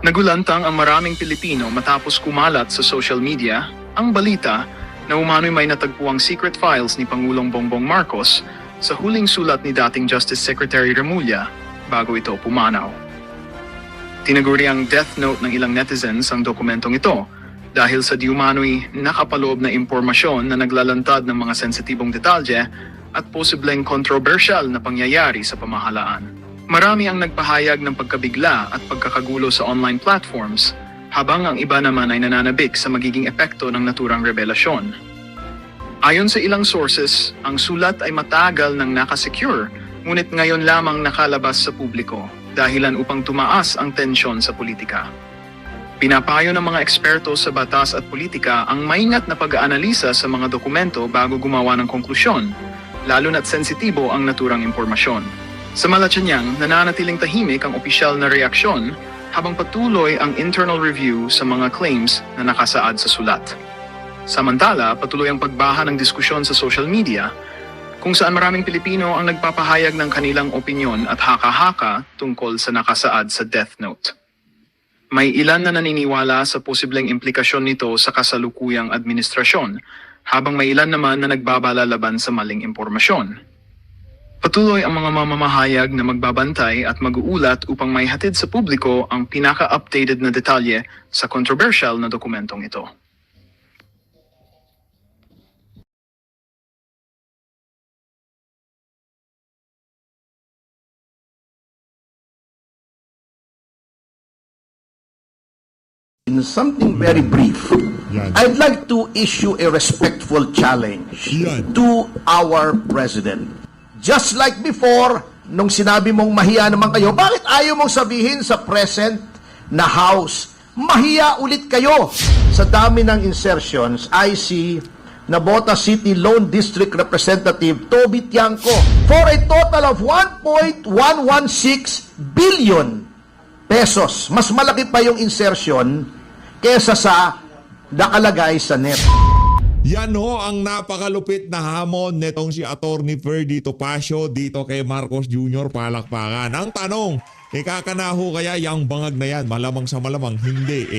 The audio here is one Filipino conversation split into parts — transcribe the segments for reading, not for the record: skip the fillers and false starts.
Nagulantang ang maraming Pilipino matapos kumalat sa social media ang balita na umano'y may natagpuang secret files ni Pangulong Bongbong Marcos sa huling sulat ni dating Justice Secretary Remulla bago ito pumanaw. Tinaguri ang death note ng ilang netizens ang dokumentong ito dahil sa di umano'y nakapaloob na impormasyon na naglalantad ng mga sensitibong detalye at posibleng controversial na pangyayari sa pamahalaan. Marami ang nagpahayag ng pagkabigla at pagkakagulo sa online platforms, habang ang iba naman ay nananabik sa magiging epekto ng naturang revelasyon. Ayon sa ilang sources, ang sulat ay matagal nang nakasecure, ngunit ngayon lamang nakalabas sa publiko, dahilan upang tumaas ang tensyon sa politika. Pinapayo ng mga eksperto sa batas at politika ang maingat na pag-aanalisa sa mga dokumento bago gumawa ng konklusyon, lalo na't sensitibo ang naturang impormasyon. Sa Malacanang, nananatiling tahimik ang opisyal na reaksyon habang patuloy ang internal review sa mga claims na nakasaad sa sulat. Samantala, patuloy ang pagbaha ng diskusyon sa social media kung saan maraming Pilipino ang nagpapahayag ng kanilang opinyon at haka-haka tungkol sa nakasaad sa death note. May ilan na naniniwala sa posibleng implikasyon nito sa kasalukuyang administrasyon, habang may ilan naman na nagbabala laban sa maling impormasyon. Patuloy ang mga mamamahayag na magbabantay at mag-uulat upang maihatid sa publiko ang pinaka-updated na detalye sa controversial na dokumentong ito. In something very brief, Yan. I'd like to issue a respectful challenge Yan. to our president. Just like before, nung sinabi mong mahiya naman kayo, bakit ayaw mong sabihin sa present na House, mahiya ulit kayo? Sa dami ng insertions, I see Nabota City Lone District Representative Toby Tiangco for a total of 1.116 billion pesos. Mas malaki pa yung insertion kesa sa nakalagay sa net. Yan ho ang napakalupit na hamon netong si Attorney Ferdy Topacio dito kay Marcos Jr. Palakpakan. Ang tanong, ikakanaho kaya yung bangag na yan? Malamang sa malamang, hindi.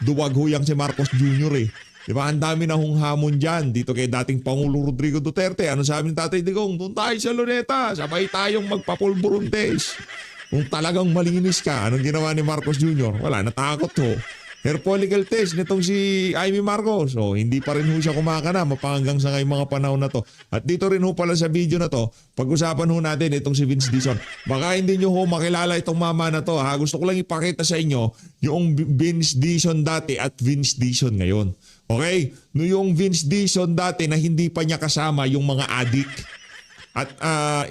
Duwag ho yang si Marcos Jr. Diba? Ang dami na hong hamon dyan dito kay dating Pangulo Rodrigo Duterte. Ano sabi ng Tatay Digong? Doon tayo sa Luneta. Sabay tayong magpapulburuntes. Kung talagang malinis ka, anong ginawa ni Marcos Jr.? Wala, natakot ho. Hair follicle test nitong si Amy Marcos. So, hindi pa rin ho siya kumakana mapanggang sa ngayong mga panahon na to. At dito rin ho pala sa video na to, pag-usapan ho natin itong si Vince Dizon. Baka hindi nyo ho makilala itong mama na to. Ha? Gusto ko lang ipakita sa inyo yung Vince Dizon dati at Vince Dizon ngayon. Okay? No, yung Vince Dizon dati na hindi pa niya kasama yung mga adik. At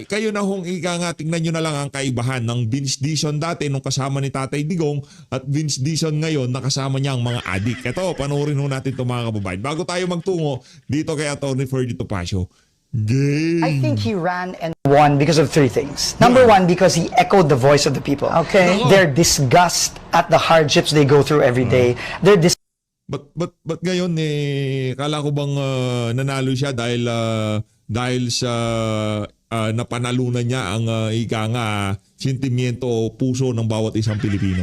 kayo na hong tingnan nyo na lang ang kaibahan ng Vince Dizon dati nung kasama ni Tatay Digong at Vince Dizon ngayon na kasama niya ang mga adik. Ito, panoorin ho natin ito mga kababayan. Bago tayo magtungo dito kay Atty. Ferdy Topacio. Game! I think he ran and won because of three things. Number one, because he echoed the voice of the people. Okay. Their disgust at the hardships they go through every day. Their But ngayon kala ko bang nanalo siya dahil sa napanalunan niya ang sentimiento o puso ng bawat isang Pilipino.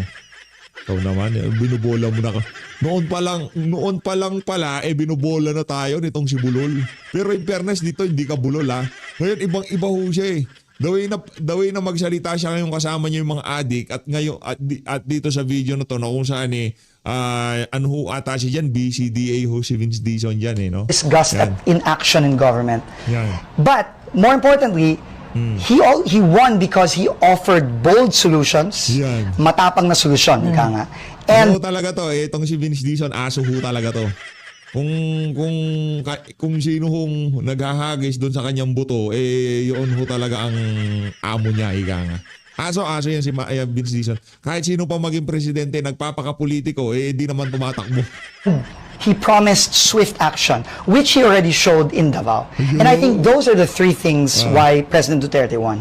Ikaw naman, binubola mo na ka. Noon pa lang pala, binubola na tayo nitong si Bulol. Pero in fairness dito, hindi ka Bulol ha. Ngayon, ibang-iba ho siya The way na magsalita siya ngayon kasama niya yung mga adik at ngayon at dito sa video na to na kung saan ano ho ata siya dyan, BCDA ho si Vince Dizon dyan no? disgust at inaction in government. Yan. But more importantly, he won because he offered bold solutions, Yan. matapang na solusyon, ika nga. Ano And talaga to, itong si Vince Dizon, aso ho talaga to. Kung sino hong naghahagis doon sa kanyang buto, yun ho talaga ang amo niya, ika nga. Aso yan si Vince Dizon. Kahit sino pa maging presidente, nagpapakapolitiko, di naman tumatakbo. he promised swift action, which he already showed in Davao. And I think those are the three things why President Duterte won.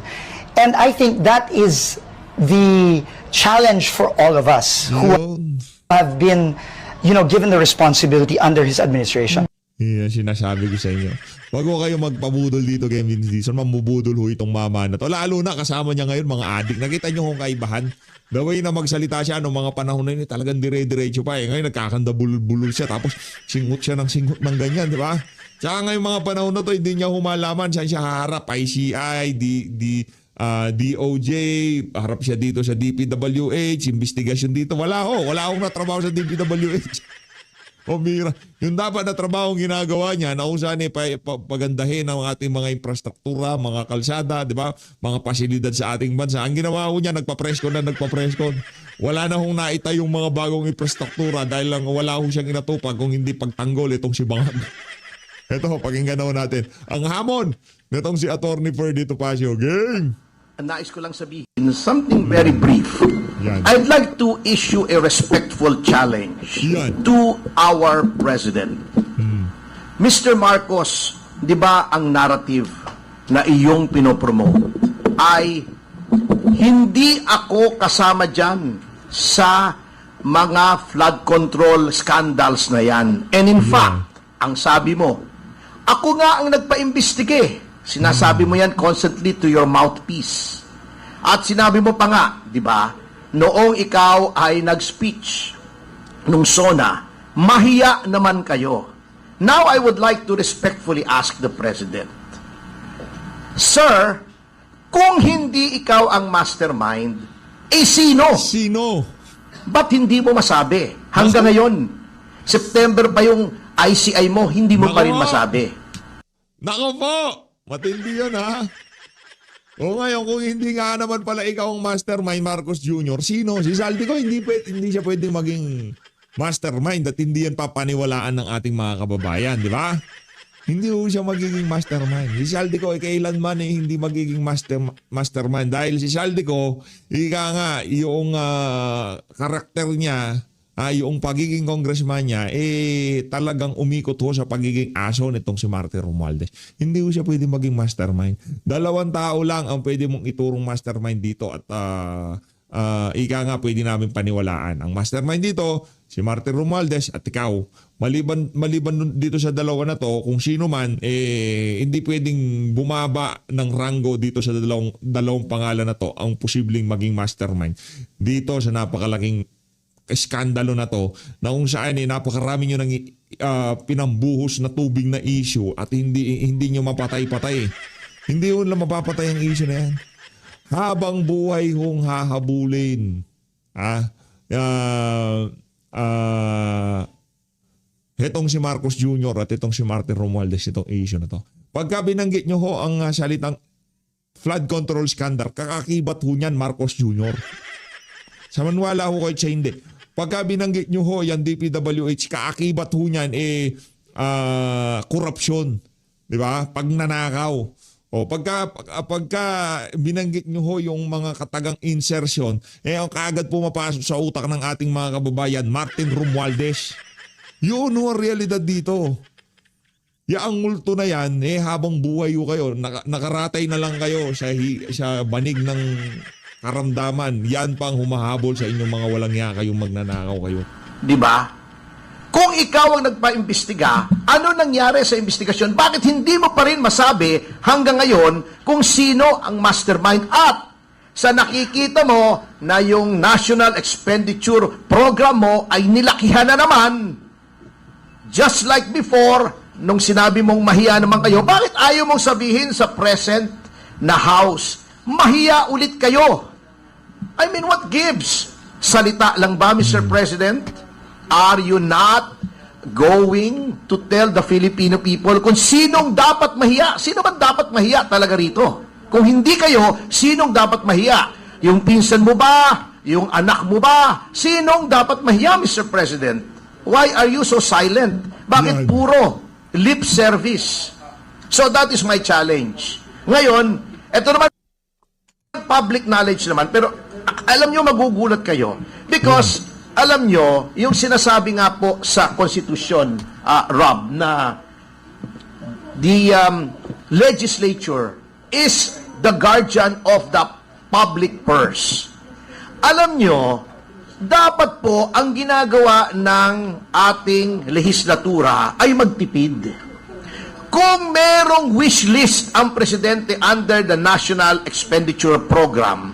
And I think that is the challenge for all of us who have been, given the responsibility under his administration. Yeah, sinasabi ko sa inyo. Wag mo kayo magpabudol dito kay Vince Dizon. Mamubudol ho itong mama na to. Lalo na kasama niya ngayon mga adik. Nakita niyo kung kaibahan. The way na magsalita siya noong mga panahon na yun, talagang dire-diretso pa eh. Ngayon nagkakandabulol-bulol siya tapos singot ng ganyan, di ba? Tsaka ngayong mga panahon na to, hindi niya humalaman saan siya haharap. ICI, DOJ, harap siya dito sa DPWH, investigasyon dito. Wala akong natrabaho sa DPWH. O mira, yung dapat na trabaho ginagawa niya na kung saan pagandahin ang ating mga infrastruktura, mga kalsada, di ba? Mga pasilidad sa ating bansa. Ang ginawa ko niya, nagpa-preskon. Wala na hong naita yung mga bagong infrastruktura dahil lang wala ho siyang inatupag kung hindi pagtanggol itong si Bangag. Ito, pakinggan natin. Ang hamon nitong si Atty. Ferdy Topacio. Gang! Ang nais ko lang sabihin, something very brief. Yan. I'd like to issue a respectful challenge Yan. to our President. Mr. Marcos, di ba ang narrative na iyong pinopromote ay hindi ako kasama dyan sa mga flood control scandals na yan. And in fact, ang sabi mo, ako nga ang nagpa-imbestige. Sinasabi mo yan constantly to your mouthpiece. At sinabi mo pa nga, di ba, noong ikaw ay nag-speech nung SONA, mahiya naman kayo. Now I would like to respectfully ask the President, Sir, kung hindi ikaw ang mastermind, sino? Sino? Ba't hindi mo masabi? Hanggang ngayon, September pa yung ICI mo, hindi mo pa rin Nako! masabi. Nako po! Matindi yun ha. O ngayon, kung hindi nga naman pala ikaw ang mastermind, Marcos Jr., sino? Si Saldico, hindi siya pwedeng maging mastermind at hindi yan papaniwalaan ng ating mga kababayan, di ba? Hindi ho siya magiging mastermind. Si Saldico, kailanman hindi magiging mastermind dahil si Saldico, ika nga, yung karakter niya, yung pagiging congressman niya, talagang umikot ho sa pagiging aso nitong si Martin Romualdez. Hindi ho siya pwede maging mastermind. 2 tao lang ang pwede mong iturong mastermind dito at ika nga pwede namin paniwalaan. Ang mastermind dito, si Martin Romualdez at ikaw. Maliban dito sa dalawa na to, kung sino man, hindi pwedeng bumaba ng ranggo dito sa dalawang pangalan na to ang posibleng maging mastermind dito sa napakalaking skandalo na to na kung saan napakarami nyo ng pinambuhos na tubig na issue at hindi nyo mapatay-patay. Hindi yun lang mapapatay ang issue na yan. Habang buhay hong hahabulin. Itong si Marcos Jr. at itong si Martin Romualdez, itong issue na to. Pagka binanggit nyo ho ang salitang flood control scandal, kakakibat ho niyan Marcos Jr. Samanwala ho kayo sa hindi. Pagka binanggit nyo ho yan DPWH, kaakibat ho niyan korupsyon. Di ba? Pagnanakaw. O pagka binanggit nyo ho yung mga katagang insertion, ang kaagad pumapasok sa utak ng ating mga kababayan, Martin Romualdez. Yun ho ang realidad dito. Ang multo na yan, habang buhay ho kayo, nakaratay na lang kayo sa banig ng karamdaman, yan pang humahabol sa inyong mga walang hiya kayong magnanakaw kayo. Di ba? Kung ikaw ang nagpa-imbestiga, ano nangyari sa investigasyon? Bakit hindi mo pa rin masabi hanggang ngayon kung sino ang mastermind? At sa nakikita mo na yung National Expenditure Program mo ay nilakihan na naman, just like before, nung sinabi mong mahiya naman kayo, bakit ayaw mong sabihin sa present na House, mahiya ulit kayo? I mean, what gives? Salita lang ba, Mr. President? Are you not going to tell the Filipino people kung sinong dapat mahiya? Sino ba dapat mahiya talaga rito? Kung hindi kayo, sinong dapat mahiya? Yung pinsan mo ba? Yung anak mo ba? Sinong dapat mahiya, Mr. President? Why are you so silent? Bakit puro lip service? So that is my challenge. Ngayon, ito naman public knowledge naman, pero alam nyo, magugulat kayo because alam nyo, yung sinasabi nga po sa Constitution, Rob, na the legislature is the guardian of the public purse. Alam nyo, dapat po ang ginagawa ng ating lehislatura ay magtipid. Kung merong wish list ang presidente under the National Expenditure Program,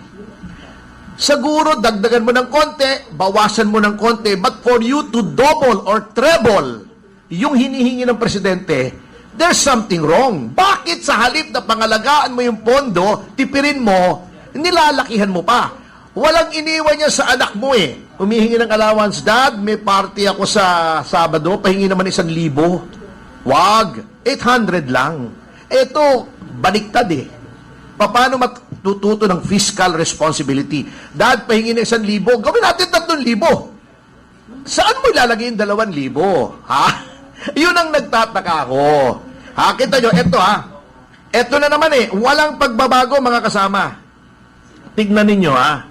Siguro, dagdagan mo ng konti, bawasan mo ng konti, but for you to double or treble yung hinihingi ng presidente, there's something wrong. Bakit sa halip na pangalagaan mo yung pondo, tipirin mo, nilalakihan mo pa? Walang iniwan niya sa anak mo eh. Humihingi ng allowance, Dad, may party ako sa Sabado, pahingi naman 1,000. Wag, 800 lang. Ito, baliktad eh. Paano matututo ng fiscal responsibility? Dad, pahingi ng 1,000. Gawin natin 3,000. Saan mo ilalagay yung 2,000? Ha? Yun ang nagtataka ako. Ha? Kita nyo, ito ha. Ito na naman eh. Walang pagbabago mga kasama. Tignan ninyo ha.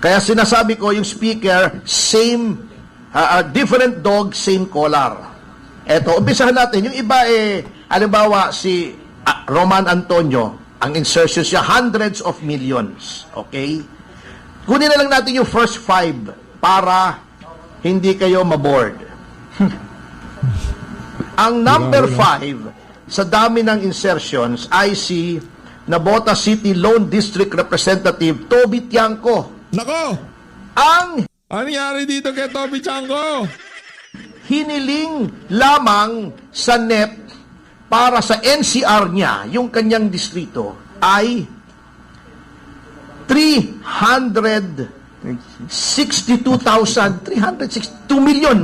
Kaya sinasabi ko yung speaker, same, different dog, same collar. Ito, umpisahan natin. Yung iba eh, halimbawa si Roman Antonio, ang insertion siya, hundreds of millions. Okay? Kunin na lang natin yung first 5 para hindi kayo maboard. Ang number 5 sa dami ng insertions ay si Nabota City Lone District Representative Toby Tiangco. Nako! Ang Ano nangyari dito kay Toby Tiangco? hiniling lamang sa NEP para sa NCR niya, yung kanyang distrito, ay 362 million.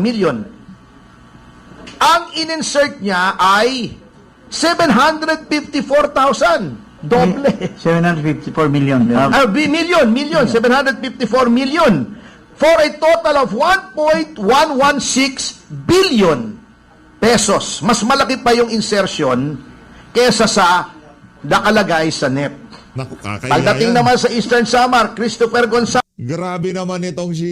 Ang in-insert niya ay 754,000. Doble. 754 million. Million, 754 million. For a total of 1.116 billion pesos. Mas malaki pa yung insertion kesa sa nakalagay sa NEP. Naku, kakaya Pagdating yan. naman sa Eastern Samar, Christopher Gonzalez, Grabe naman itong si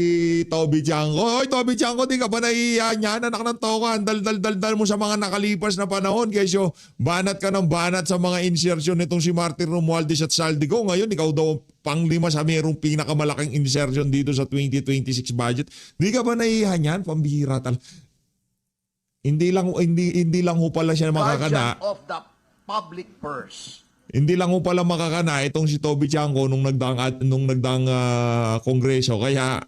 Toby Tiangco. Hoy, Toby Tiangco, di ka ba nahihiya niyan? Anak ng tokan, dal mo sa mga nakalipas na panahon. Kesyo, banat ka ng banat sa mga insertion nitong si Martin Romualdez at Saldico. Ngayon, ikaw daw panglima sa mayroong pinakamalaking insertion dito sa 2026 budget. Di ka ba nahihiya niyan? Pambihira tal. Hindi lang ho pala siya makakana. Guardian of the public purse. Hindi lang ho pala makakana itong si Toby Tiangco nung nagdaang kongreso. Kaya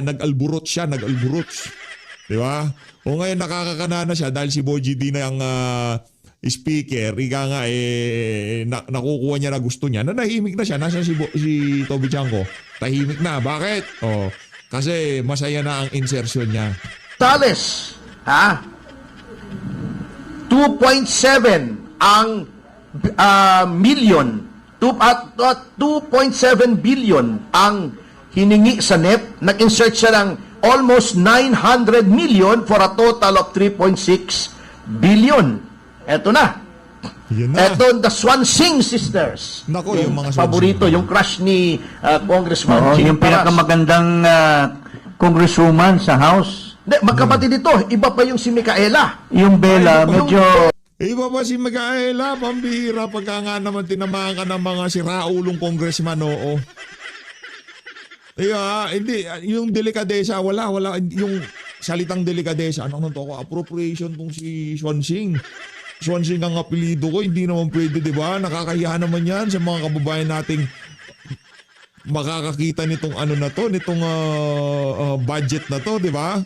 nag-alburot siya. Di ba? O ngayon nakakakana na siya dahil si Boy GD na ang speaker. Ika nga nakukuha niya na gusto niya. Nanahimik na siya. Nasa si Toby Tiangco. Tahimik na. Bakit? Kasi masaya na ang insertion niya. Tales, 2.7 ang million, 2.7 billion ang hiningi sa NEP. Nag-insert siya ng almost 900 million for a total of 3.6 billion. Eto na. Yan na. Eto, the Swansing sisters. Nako, yung mga paborito, yung crush ni Congressman Oo, Ching yung Paras. pinakamagandang congresswoman sa House. Hindi, magkapatid ito. Iba pa yung si Micaela. Yung Bella, medyo... Iba pa si Micaela, pambihira pagka nga naman tinamaan ka ng mga siraulong congressman, oo. Hindi, yung delikadesa, wala, yung salitang delikadesa, anong to ko, appropriation tong si Swansing. Swansing ang apelido ko, hindi naman pwede, di ba? Nakakahiya naman yan sa mga kababayan nating makakakita nitong nitong budget na to, di ba?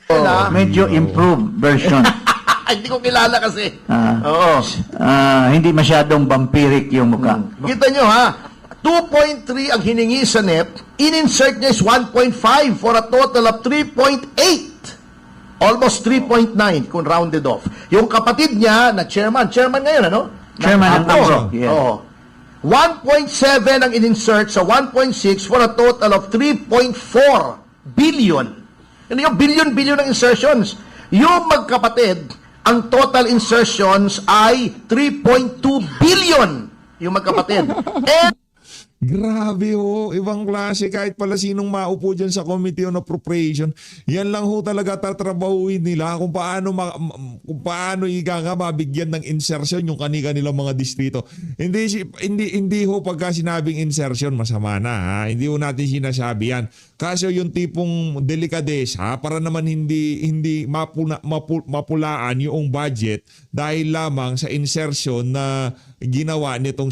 medyo improved version. Hindi ko kilala kasi. Oo. Hindi masyadong vampiric yung mukha. Kita nyo 2.3 ang hiningi sa NEP, in-insert niya is 1.5 for a total of 3.8. Almost 3.9 kung rounded off. Yung kapatid niya na chairman ngayon, Chairman ng APRO, yeah. Oo. 1.7 ang in-insert sa 1.6 for a total of 3.4 billion. Ano yung billion ng insertions? Yung magkapatid, ang total insertions ay 3.2 billion yung magkapatid. And Grabe ho, ibang klase kahit pala sinong maupo dyan sa Committee on Appropriation. Yan lang ho talaga tatrabahuin nila kung paano mabigyan ng insertion yung kanilang mga distrito. Hindi ho pagka sinabing insertion masama na ha. Hindi ho natin sinasabi yan. Kaso yung tipong delikadesa para naman hindi mapulaan yung budget dahil lamang sa insertion na ginawa nitong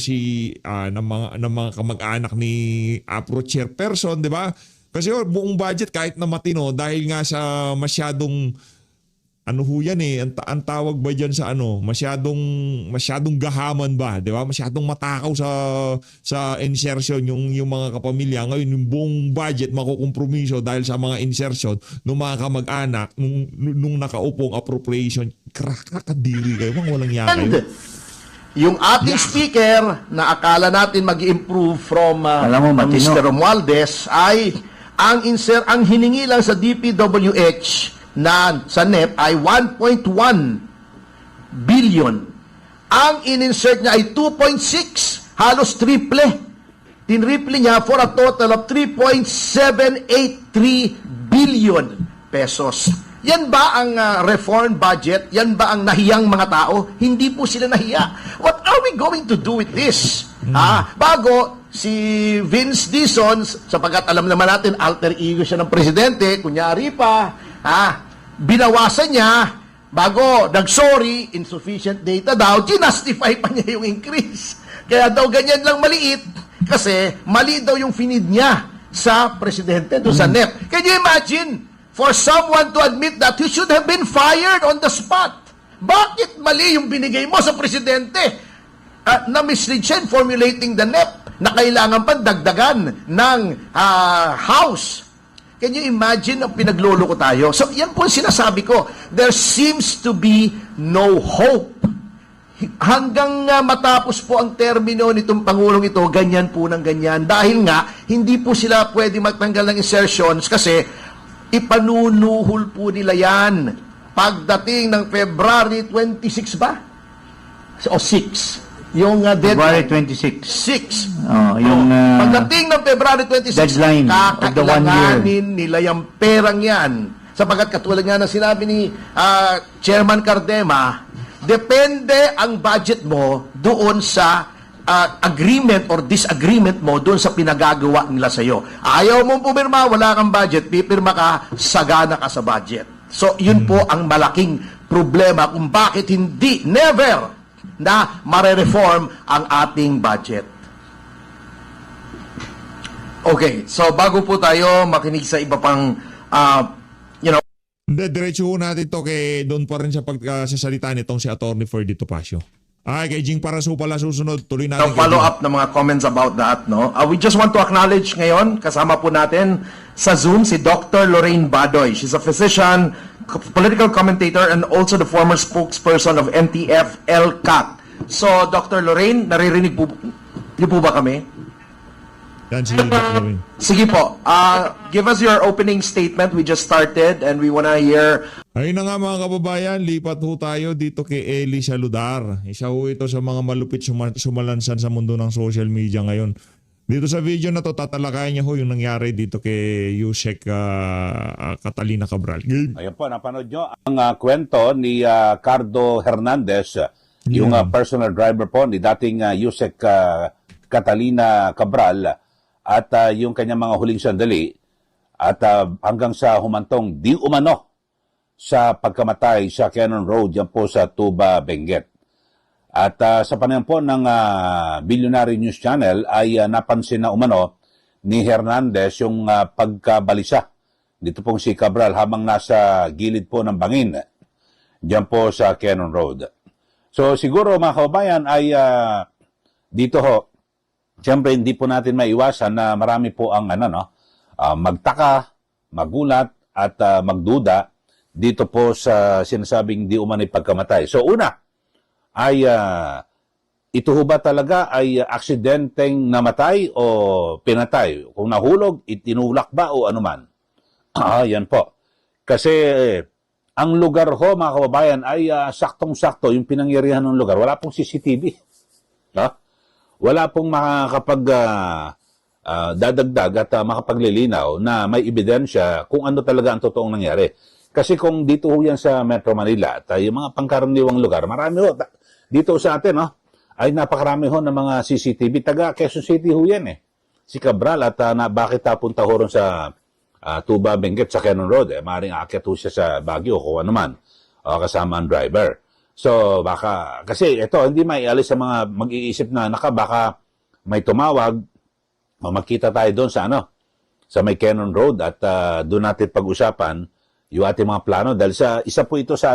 ng mga kamag-anak ni APRO chairperson, 'di ba? Kasi buong budget kahit na matino dahil nga sa masyadong ano ho yan ang tawag ba dyan sa masyadong gahaman ba, di ba? Masyadong matakaw sa insertion yung mga kapamilya. Ngayon, yung buong budget makukompromiso dahil sa mga insertion ng mga kamag-anak nung nakaupong appropriation. Kakadiri kayo, walang yaka kayo. And yung ating speaker na akala natin mag-improve from Alam mo, matino. Mr. Romualdez ay ang hiningi lang sa DPWH na sa NEP ay 1.1 billion. Ang in-insert niya ay 2.6, halos triple. Tinriple niya for a total of 3.783 billion pesos. Yan ba ang reform budget? Yan ba ang nahiyang mga tao? Hindi po sila nahiya. What are we going to do with this? Bago si Vince Dizon, sapagkat alam naman natin alter ego siya ng presidente, kunyari pa, binawasan niya, bago nag-sorry, insufficient data daw, ginastify pa niya yung increase. Kaya daw ganyan lang maliit, kasi mali daw yung finid niya sa presidente, doon sa NEP. Can you imagine, for someone to admit that he should have been fired on the spot? Bakit mali yung binigay mo sa presidente? Na-mislead siya in formulating the NEP, na kailangan pa dagdagan ng House. Can you imagine ang pinagluloko tayo? So, yan po ang sinasabi ko. There seems to be no hope. Hanggang matapos po ang termino nitong Pangulong ito, ganyan po ng ganyan. Dahil nga, hindi po sila pwede magtanggal ng insertions kasi ipanunuhol po nila yan. Pagdating ng February 26 ba? O 6? Yung February deadline. 26. 6. Yung Pagdating ng February 26, deadline of the 1 year. kakailanganin nila yung perang yan. Sapagkat katulad nga na sinabi ni Chairman Cardema, depende ang budget mo doon sa agreement or disagreement mo doon sa pinagagawa nila sa iyo. Ayaw mong pumirma, wala kang budget, pipirma ka, sagana ka sa budget. So, yun po ang malaking problema kung bakit never na mare-reform ang ating budget. Okay, so bago po tayo makinig sa iba pang, Hindi, diretso ho natin to kay doon pa rin sa pagsasalita nitong si Atty. Ferdy Topacio. Kay Jing Parasu pala susunod. Tuloy natin. follow up ng mga comments about that, no? We just want to acknowledge ngayon, kasama po natin sa Zoom si Dr. Lorraine Badoy. She's a physician, political commentator, and also the former spokesperson of NTF-LCAT. So, Dr. Lorraine, naririnig po ba kami? Yan si Dr. Lorraine. Sige po. Give us your opening statement. We just started and we wanna hear. Ayun na nga mga kababayan, lipat ho tayo dito kay Eli Saludar. Isa ho ito sa mga malupit sumalansan sa mundo ng social media ngayon. Dito sa video na to, tatalakayan niya ho yung nangyari dito kay Yusek Catalina Cabral. Ayan po, napanood nyo ang kwento ni Cardo Hernandez, yung personal driver po ni dating Yusek Catalina Cabral at yung kanyang mga huling sandali at hanggang sa humantong di umano sa pagkamatay sa Cannon Road, yan po sa Tuba, Benguet. At sa panahon po ng Billionaire News Channel ay napansin na umano ni Hernandez yung pagkabalisa dito pong si Cabral habang nasa gilid po ng bangin diyan po sa Cannon Road. So siguro mga kababayan ay dito ho, siyempre hindi po natin maiwasan na marami po ang magtaka, magulat at magduda dito po sa sinasabing di umano'y pagkamatay. So una ay ito ho ba talaga ay aksidenteng namatay o pinatay? Kung nahulog, itinulak ba o anuman? Yan po. Kasi ang lugar ho, mga kababayan, ay saktong-sakto yung pinangyarihan ng lugar. Wala pong CCTV. Wala pong makakapag dadagdag at makapaglilinaw na may ebidensya kung ano talaga ang totoong nangyari. Kasi kung dito ho yan sa Metro Manila at yung mga pangkaraniwang lugar, marami ho. Dito sa atin, ay napakarami ho ng mga CCTV. Taga Quezon City ho yan Si Cabral at bakit napunta ho ron sa Tuba, Benguet sa Quezon Road, maaaring aakyat ho siya sa Baguio kung ano man, kasama ang driver. So, baka, kasi ito, hindi maialis sa mga mag-iisip na, baka may tumawag, makita tayo doon sa sa may Quezon Road at doon natin pag-usapan yung ating mga plano dahil isa po ito sa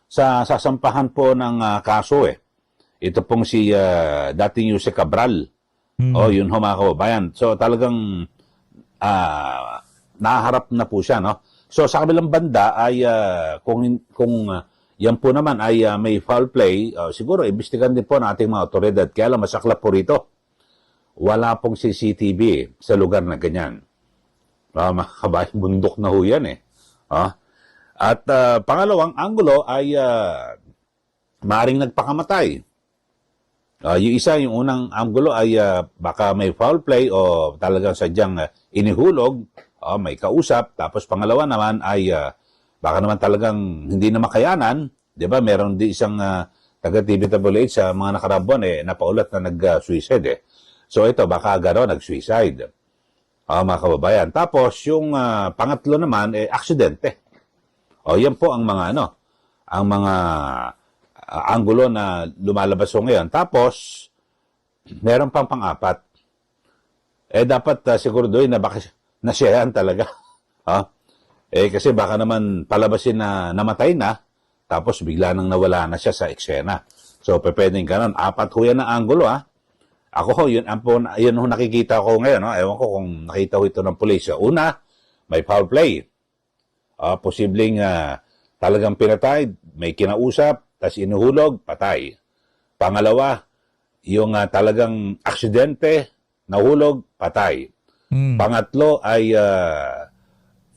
sa sasampahan po ng kaso Ito pong si dating Jose Cabral. Yun ho mga kababayan. So talagang naharap na po siya, no? So sa kabilang banda ay kung yan po naman ay may foul play, siguro imbestigahan din po ng ating mga otoridad. Kaya lang masaklap po rito. Wala pong CCTV sa lugar na ganyan. Mga kabayan, bundok na ho yan At pangalawang anggulo ay maaring nagpakamatay. Yung isa, yung unang anggulo ay baka may foul play o talagang sadyang inihulog, may kausap. Tapos pangalawa naman ay baka naman talagang hindi na makayanan. Di ba? Meron di isang taga-TVWH sa mga nakarabon napaulat na nag-suicide So ito, baka gano'n, nag-suicide. Mga kababayan. Tapos yung pangatlo naman, aksidente. Yan po ang mga ang mga anggulo na lumalabas so ngayon. Tapos, meron pang pang-apat. Dapat siguro doon na baka nasiyahan talaga. Kasi baka naman palabasin na namatay na, tapos bigla nang nawala na siya sa eksena. So, pwedeng ganun. 4 ho yan na anggulo, Ako ho, yun ho nakikita ko ngayon. Ewan ko kung nakita ko ito ng pulis. Una, may foul play. Posibleng talagang pinatay, may kinausap, tas inuhulog, patay. Pangalawa, yung talagang aksidente, nahulog, patay. Pangatlo ay,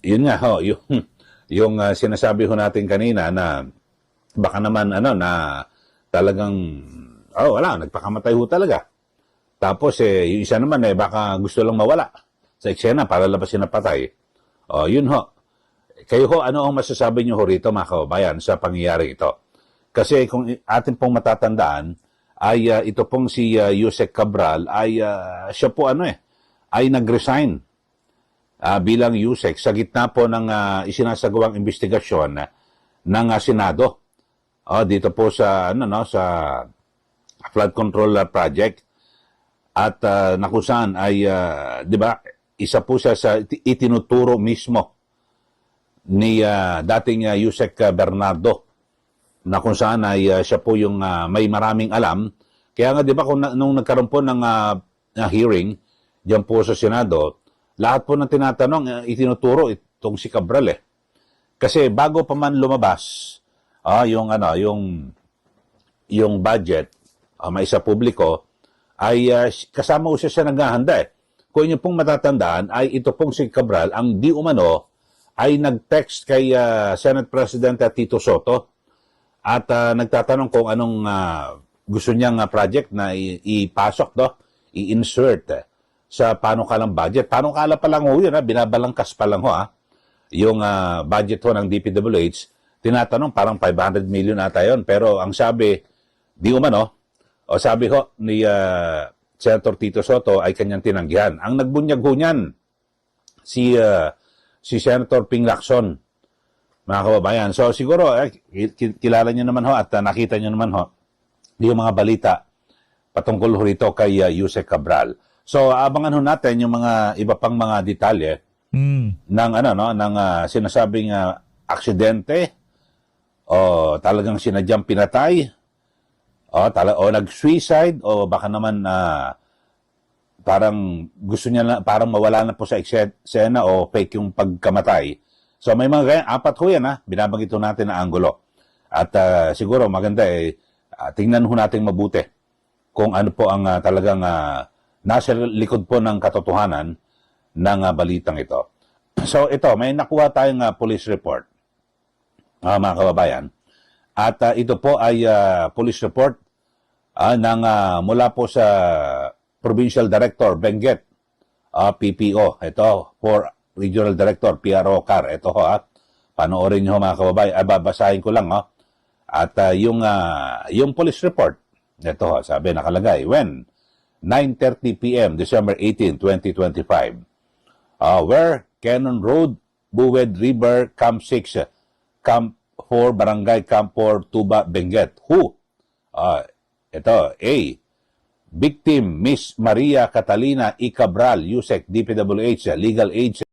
yun nga yung sinasabi ho natin kanina na baka naman na talagang, wala, nagpakamatay ho talaga. Tapos yung isa naman baka gusto lang mawala sa eksena para labasin na patay. Yun ho. Kayo ho, ano ang masasabi nyo ho rito mga kababayan sa pangyayari ito? Kasi kung atin pong matatandaan, ay ito pong si Jose Cabral ay siya po ay nag-resign bilang USEC sa gitna po ng isinasagawang investigasyon ng Senado. Dito po sa sa flood control project at nakusan ay 'di ba, isa po siya sa itinuturo mismo ni dating Yusek Bernardo na kung saan ay siya po yung may maraming alam. Kaya nga 'di ba nung nagkaroon po ng hearing diyan po sa Senado, lahat po ng tinatanong itinuturo itong si Cabral Kasi bago pa man lumabas yung budget may sa publiko ay kasama siya sa naghahanda Kung inyo pong matatandaan ay ito pong si Cabral ang di umano ay nag-text kay Senate President Tito Soto at nagtatanong kung anong gusto niyang project na ipasok i-insert sa panukalang budget. Panukala pa lang ho yun, binabalangkas pa lang ho yung budget ho ng DPWH. Tinatanong parang 500 million ata yun. Pero ang sabi, di umano, sabi ho ni Senator Tito Soto ay kanyang tinanggihan. Ang nagbunyag ho niyan, si Senator Ping Lacson, mga kababayan. So siguro, kilala niyo naman ho at nakita niyo naman ho yung mga balita patungkol ho rito kay Jose Cabral. So abangan ho natin yung mga iba pang mga detalye ng sinasabing aksidente o talagang sinadyang pinatay o nag-suicide o baka naman parang gusto niya parang mawala na po sa eksena o fake yung pagkamatay. So may mga ganyan, 4 ho yan binabanggit ho natin na anggulo. At siguro maganda tingnan ho natin mabuti kung ano po ang talagang nasa likod po ng katotohanan ng balitang ito. So ito, may nakuha tayong police report, mga kababayan. At ito po ay police report mula po sa Provincial Director Benguet, PPO. Ito, for Regional Director, PRO CAR. Ito ho, panoorin nyo mga kababayan. Babasahin ko lang, At yung police report, ito ho, sabi, nakalagay, when 9:30 p.m., December 18, 2025, where Cannon Road, Buwed River, Camp 6, Camp 4, Barangay Camp 4, Tuba, Benguet. Who? Ito, A. Victim, Miss Maria Catalina E. Cabral, USEC, DPWH, legal age